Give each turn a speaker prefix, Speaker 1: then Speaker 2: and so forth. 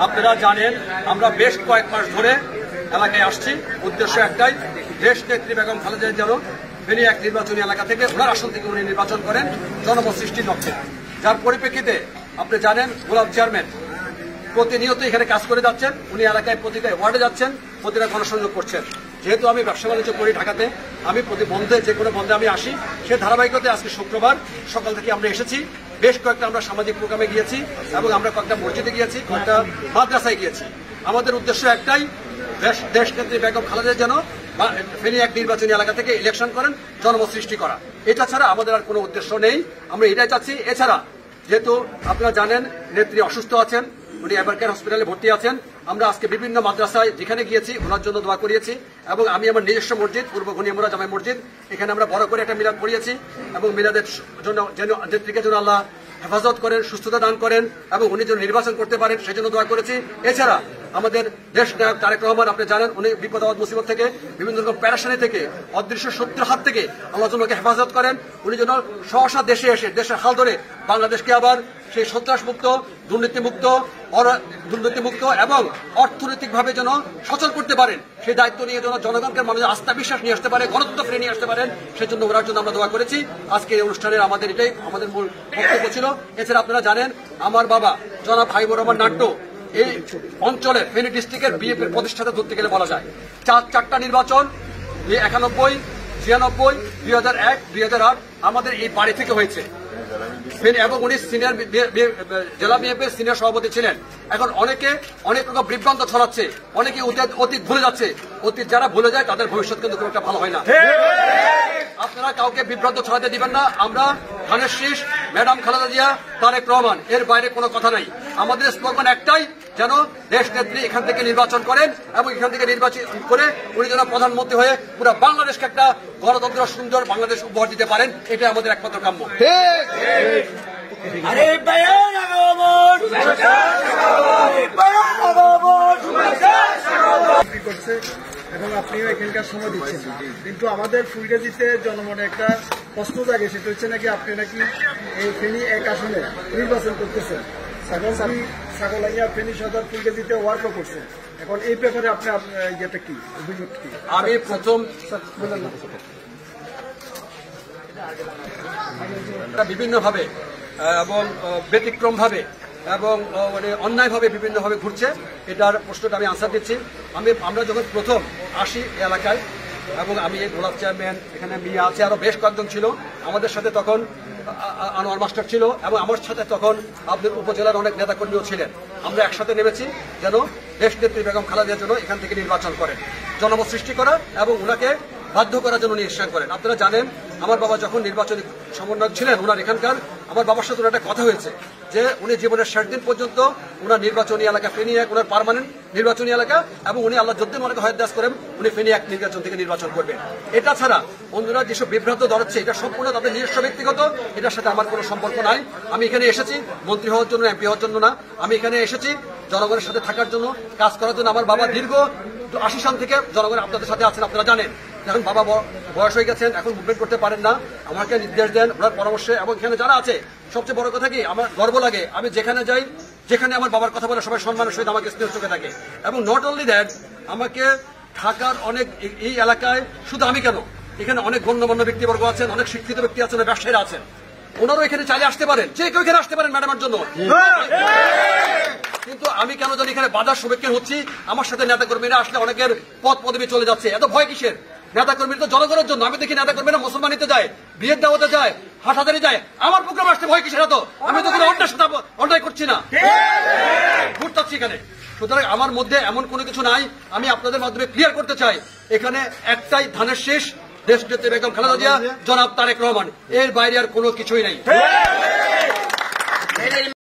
Speaker 1: আপনারা জানেন আমরা বেশ কয়েক মাস ধরে এলাকায় আসছি, উদ্দেশ্য একটাই, দেশ নেত্রী বেগম খালেদা যেন ফেনী এক নির্বাচনী এলাকা থেকে ওনার আসন থেকে উনি নির্বাচন করেন জনমত সৃষ্টির লক্ষ্যে। যার পরিপ্রেক্ষিতে আপনি জানেন গোলাপ চেয়ারম্যান প্রতিনিয়ত এখানে কাজ করে যাচ্ছেন, উনি এলাকায় প্রতিটা ওয়ার্ডে যাচ্ছেন, প্রতিটা গণসংযোগ করছেন। যেহেতু আমি ব্যবসা বাণিজ্য করি ঢাকাতে, আমি প্রতি বন্ধে যে কোনো বন্ধে আমি আসি, সে ধারাবাহিকতায় আজকে শুক্রবার সকাল থেকে আমরা এসেছি। বেশ কয়েকটা আমরা সামাজিক প্রোগ্রামে গিয়েছি এবং আমরা কয়েকটা মসজিদে গিয়েছি, কয়েকটা মাদ্রাসায় গিয়েছি। আমাদের উদ্দেশ্য একটাই, দেশ নেত্রী বেগম খালেদা যেন ফেনী এক নির্বাচনী এলাকা থেকে ইলেকশন করেন, জনমত সৃষ্টি করা। এটা ছাড়া আমাদের আর কোনো উদ্দেশ্য নেই, আমরা এটাই চাচ্ছি। এছাড়া যেহেতু আপনারা জানেন নেত্রী অসুস্থ আছেন, উনি এবারকার হসপিটালে ভর্তি আছেন, আমরা আজকে বিভিন্ন মাদ্রাসায় যেখানে গিয়েছি ওনার জন্য দোয়া করিয়েছি এবং আমি আমার নিজস্ব মসজিদ পূর্ব ঘনিয়ামুড়া জামাই মসজিদ, এখানে আমরা বড় করে একটা মিলাদ পড়িয়েছি এবং মিলাদের জন্য যেন নেত্রীকে যেন আল্লাহ হেফাজত করেন, সুস্থতা দান করেন এবং উনি যেন নির্বাচন করতে পারেন সেজন্য দোয়া করেছি। এছাড়া আমাদের দেশ নায়ক তারেক রহমান, আপনি জানেন উনি বিপদ আপদ মুসিবত থেকে, বিভিন্ন রকম প্যারাশানি থেকে, অদৃশ্য শত্রুর হাত থেকে আল্লাহ যেন ওকে হেফাজত করেন, উনি যেন সহসা দেশে এসে দেশের হাল ধরে বাংলাদেশকে আবার সেই সন্ত্রাসমুক্ত, দুর্নীতিমুক্ত এবং অর্থনৈতিকভাবে যেন সচল করতে পারেন, সেই দায়িত্ব নিয়ে যেন জনগণকে মানুষের আস্থা বিশ্বাস নিয়ে আসতে পারে, গণতন্ত্র ফিরে নিয়ে আসতে পারেন, সেজন্য ওনার জন্য আমরা দোয়া করেছি। আজকে এই অনুষ্ঠানের আমাদের এটাই আমাদের মূল বক্তব্য ছিল। এছাড়া আপনারা জানেন আমার বাবা জনাব হাবিবুর রহমান নাট্য এই অঞ্চলের ফেনী ডিস্ট্রিক্টের বিএনপির প্রতিষ্ঠাতা ধরতে গেলে বলা যায়। চারটা নির্বাচন 91, 96, 2001, 2008 আমাদের এই বাড়ি থেকে হয়েছে এবং উনি সিনিয়র জেলা বিএনপির সিনিয়র সভাপতি ছিলেন। এখন অনেকে অনেক রকম বিভ্রান্ত ছড়াচ্ছে, অনেকে অতীত ভুলে যাচ্ছে। অতীত যারা ভুলে যায় তাদের ভবিষ্যৎ কিন্তু খুব একটা ভালো হয় না। আপনারা কাউকে বিভ্রান্ত ছড়াতে দিবেন না। আমরা ধানের শীষ, ম্যাডাম খালেদা জিয়া, তারেক রহমান, এর বাইরে কোনো কথা নাই। আমাদের স্লোগান একটাই, যেন দেশ নেত্রী এখান থেকে নির্বাচন করেন এবং এখান থেকে নির্বাচন করে উনি যেন প্রধানমন্ত্রী হয়ে পুরো বাংলাদেশকে একটা গণতন্ত্র সুন্দর বাংলাদেশ উপহার দিতে পারেন, এটাই আমাদের একমাত্র কাম্য।
Speaker 2: এবং আপনিও এখানকার সময় দিচ্ছেন, কিন্তু আমাদের ফুলগাজীতে জনমনে একটা প্রশ্ন জাগে, সেটা হচ্ছে নাকি আপনি নাকি এই ফেনী এক আসনে নির্বাচন করতেছেন, ছাগলাইয়া ফেনী সদর ফুলগাজীতে ওয়ার্কও করছেন। এখন এই ব্যাপারে আপনার ইয়েটা কি, অভিযোগ কি?
Speaker 1: আমি প্রথম বিভিন্নভাবে এবং ব্যতিক্রমভাবে এবং মানে অন্যায়ভাবে বিভিন্নভাবে ঘুরছে, এটার প্রশ্নটা আমি আনসার দিচ্ছি। আমরা যখন প্রথম আসি এলাকায় এবং আমি এই গোলাপ চেয়ারম্যান, এখানে মিয়া আছে, আরো বেশ কয়েকজন ছিল আমাদের সাথে, তখন আনোয়ার মাস্টার ছিল এবং আমার সাথে তখন আপনাদের উপজেলার অনেক নেতাকর্মীও ছিলেন। আমরা একসাথে নেমেছি যেন দেশ নেত্রী বেগম খালেদার জন্য এখান থেকে নির্বাচন করেন, জনমত সৃষ্টি করা এবং ওনাকে বাধ্য করার জন্য নিশ্চয় করেন। আপনারা জানেন আমার বাবা যখন নির্বাচনী সমন্বয়ক ছিলেন, ওনার এখানকার আমার বাবার সাথে একটা কথা হয়েছে যে উনি জীবনের শেষ দিন পর্যন্ত ওনার নির্বাচনী এলাকা ফেনী এক ওনার পার্মানেন্ট নির্বাচনী এলাকা এবং উনি আল্লাহ যদি মনে হয়দাস করেন উনি ফেনী এক নির্বাচন থেকে নির্বাচন করবেন। এটা ছাড়া বন্ধুরা যেসব বিভ্রান্ত ধরাচ্ছে, এটা সম্পূর্ণ তাদের নিজস্ব ব্যক্তিগত, এটার সাথে আমার কোনো সম্পর্ক নাই। আমি এখানে এসেছি মন্ত্রী হওয়ার জন্য, এমপি হওয়ার জন্য না, আমি এখানে এসেছি জনগণের সাথে থাকার জন্য, কাজ করার জন্য। আমার বাবা দীর্ঘ 80 সাল থেকে জনগণ আপনাদের সাথে আছেন, আপনারা জানেন। এখন বাবা বয়স হয়ে গেছেন, এখন মুভমেন্ট করতে পারেন না, আমাকে নির্দেশ দেন ওনার পরামর্শে। এবং এখানে যারা আছে সবচেয়ে বড় কথা কি, আমার গর্ব লাগে, আমি যেখানে যাই, যেখানে আমার বাবার কথা বলে সবাই সম্মানের সহিত আমাকে স্নেহ চোখে থাকে। এবং নট অনলি দ্যাট, আমাকে ঢাকার অনেক এই এলাকায়, শুধু আমি কেন, এখানে অনেক গণ্যমান্য ব্যক্তিবর্গ আছেন, অনেক শিক্ষিত ব্যক্তি আছেন, ব্যবসায়ীরা আছেন, ওনারাও এখানে চাইলে আসতে পারেন, যে কেউ এখানে আসতে পারেন ম্যাডামের জন্য। কিন্তু আমি কেন জানি এখানে বাধার সম্মুখীন হচ্ছি। আমার সাথে নেতাকর্মীরা আসলে অনেকের পদ পদবি চলে যাচ্ছে, এত ভয় কিসের? নেতাকর্মীরা তো জনগণের জন্য। আমি দেখি নেতাকর্মীরা মুসলমানিতে যায়, বিয়ের দাওয়াতে যায়, হাটহাজারি যায়, আমার প্রোগ্রাম আসতে ভয় কিসের? এত আমি তো কোনো অন্যায় করছি না, ভোট চাচ্ছি এখানে। সুতরাং আমার মধ্যে এমন কোনো কিছু নাই। আমি আপনাদের মাধ্যমে ক্লিয়ার করতে চাই, এখানে একটাই ধানের শীষ, দেশ নেত্রী বেগম খালেদা জিয়া, জনাব তারেক রহমান, এর বাইরে আর কোনো কিছুই নাই।